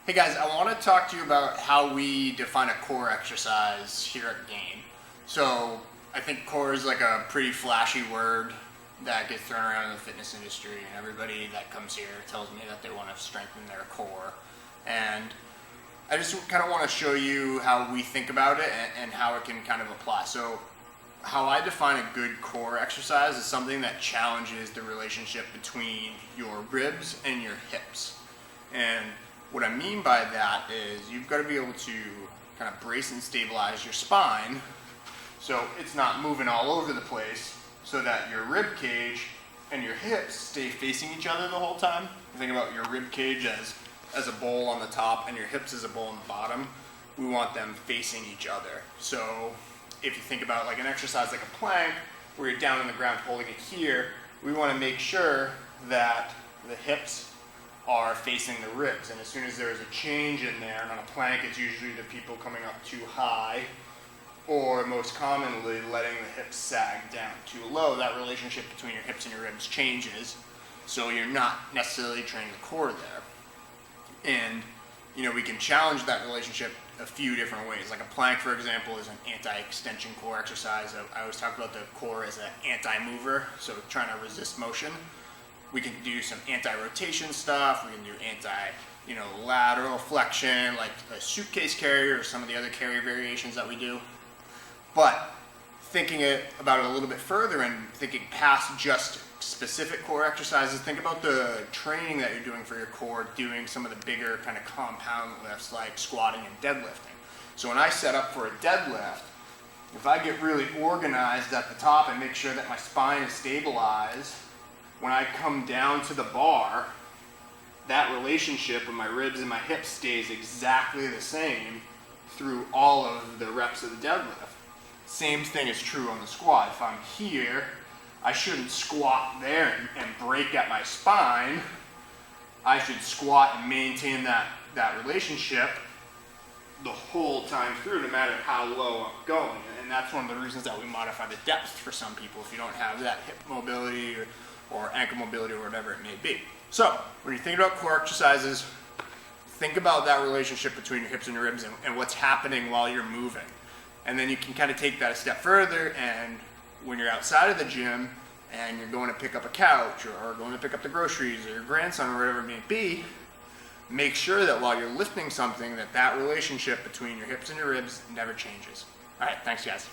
Hey guys, I want to talk to you about how we define a core exercise here at Gain. So I think core is like a pretty flashy word that gets thrown around in the fitness industry, and everybody that comes here tells me that they want to strengthen their core. And I just kind of want to show you how we think about it and how it can kind of apply. So how I define a good core exercise is something that challenges the relationship between your ribs and your hips. And what I mean by that is you've got to be able to kind of brace and stabilize your spine so it's not moving all over the place, so that your rib cage and your hips stay facing each other the whole time. Think about your rib cage as a bowl on the top and your hips as a bowl on the bottom. We want them facing each other. So if you think about like an exercise like a plank where you're down on the ground holding it here, we want to make sure that the hips are facing the ribs, and as soon as there's a change in there, and on a plank it's usually the people coming up too high, or most commonly letting the hips sag down too low, that relationship between your hips and your ribs changes, so you're not necessarily training the core there. And we can challenge that relationship a few different ways. Like a plank, for example, is an anti-extension core exercise. I always talk about the core as an anti-mover, so trying to resist motion. We can do some anti-rotation stuff. We can do lateral flexion, like a suitcase carrier or some of the other carrier variations that we do. But thinking about it a little bit further and thinking past just specific core exercises, think about the training that you're doing for your core, doing some of the bigger kind of compound lifts like squatting and deadlifting. So when I set up for a deadlift, if I get really organized at the top and make sure that my spine is stabilized, when I come down to the bar, that relationship with my ribs and my hips stays exactly the same through all of the reps of the deadlift. Same thing is true on the squat. If I'm here, I shouldn't squat there and break at my spine. I should squat and maintain that relationship the whole time through, no matter how low I'm going. And that's one of the reasons that we modify the depth for some people if you don't have that hip mobility or ankle mobility or whatever it may be. So when you're thinking about core exercises, think about that relationship between your hips and your ribs and what's happening while you're moving. And then you can kind of take that a step further, and when you're outside of the gym and you're going to pick up a couch or going to pick up the groceries or your grandson or whatever it may be, make sure that while you're lifting something that relationship between your hips and your ribs never changes. All right, thanks guys.